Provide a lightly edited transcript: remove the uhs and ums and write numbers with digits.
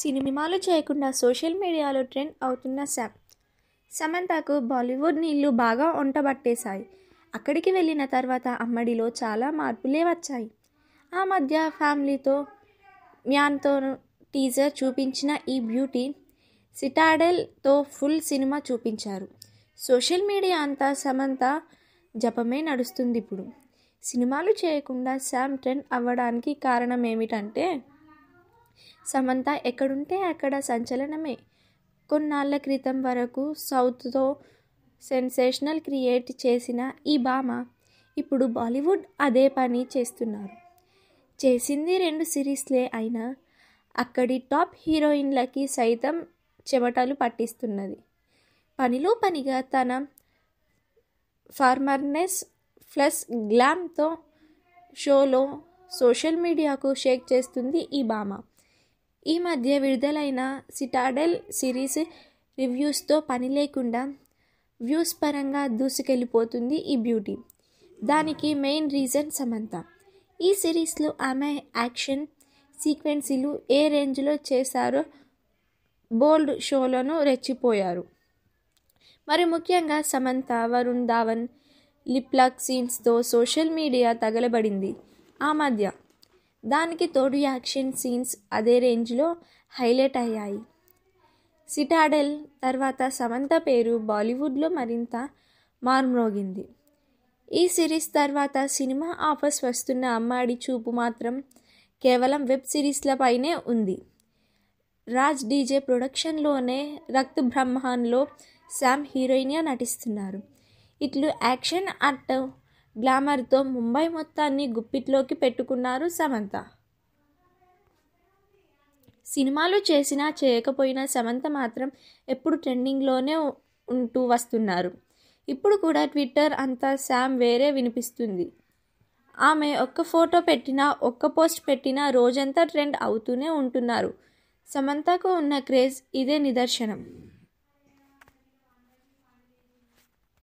సినిమాలు చేయకుండా సోషల్ మీడియాలో ట్రెండ్ అవుతున్న సమంతకు బాలీవుడ్ నీళ్లు బాగా ఒంటబట్టేశాయి. అక్కడికి వెళ్ళిన తర్వాత అమ్మడిలో చాలా మార్పులే వచ్చాయి. ఆ మధ్య ఫ్యామిలీతో మ్యాన్తో టీజర్ చూపించిన ఈ బ్యూటీ సిటాడెల్తో ఫుల్ సినిమా చూపించారు. సోషల్ మీడియా అంతా సమంత జపమే నడుస్తుంది. ఇప్పుడు సినిమాలు చేయకుండా శామ్ ట్రెండ్ అవ్వడానికి కారణం ఏమిటంటే సమంత ఎక్కడుంటే అక్కడ సంచలనమే. కొన్నాళ్ల క్రితం వరకు సౌత్తో సెన్సేషనల్ క్రియేట్ చేసిన ఈ భామ ఇప్పుడు బాలీవుడ్ అదే పని చేసింది 2 సిరీస్లే అయినా అక్కడి టాప్ హీరోయిన్లకి సైతం చెమటలు పట్టిస్తున్నది. పనిలో పనిగా తన ఫార్మర్నెస్ ప్లస్ గ్లామ్తో షోలో సోషల్ మీడియాకు షేక్ చేస్తుంది ఈ భామ. ఈ మధ్య విడుదలైన సిటాడెల్ సిరీస్ రివ్యూస్తో పని లేకుండా వ్యూస్ పరంగా దూసుకెళ్లిపోతుంది ఈ బ్యూటీ. దానికి మెయిన్ రీజన్ సమంత. ఈ సిరీస్లో ఆమె యాక్షన్ సీక్వెన్సీలు ఏ రేంజ్లో చేశారో బోల్డ్ షోలను రెచ్చిపోయారు. మరి ముఖ్యంగా సమంత వరుణ్ ధావన్ లిప్ లాక్ సీన్స్తో సోషల్ మీడియా తగలబడింది ఆ మధ్య. దానికి తోడు యాక్షన్ సీన్స్ అదే రేంజ్లో హైలైట్ అయ్యాయి. సిటాడెల్ తర్వాత సమంత పేరు బాలీవుడ్లో మరింత మార్మోగింది. ఈ సిరీస్ తర్వాత సినిమా ఆఫర్స్ వస్తున్న అమ్మాడి చూపు మాత్రం కేవలం వెబ్ సిరీస్లపైనే ఉంది. రాజ్ డీజే ప్రొడక్షన్లోనే రక్త్ బ్రహ్మాన్లో శామ్ హీరోయిన్గా నటిస్తున్నారు. ఇట్లు యాక్షన్ అట్ గ్లామర్తో ముంబై మొత్తాన్ని గుప్పిట్లోకి పెట్టుకున్నారు సమంత. సినిమాలు చేసినా చేయకపోయినా సమంత మాత్రం ఎప్పుడు ట్రెండింగ్లోనే ఉంటూ వస్తున్నారు. ఇప్పుడు కూడా ట్విట్టర్ అంతా శామ్ వేరే వినిపిస్తుంది. ఆమె ఒక్క ఫోటో పెట్టినా ఒక్క పోస్ట్ పెట్టినా రోజంతా ట్రెండ్ అవుతూనే ఉంటున్నారు. సమంతకు ఉన్న క్రేజ్ ఇదే నిదర్శనం.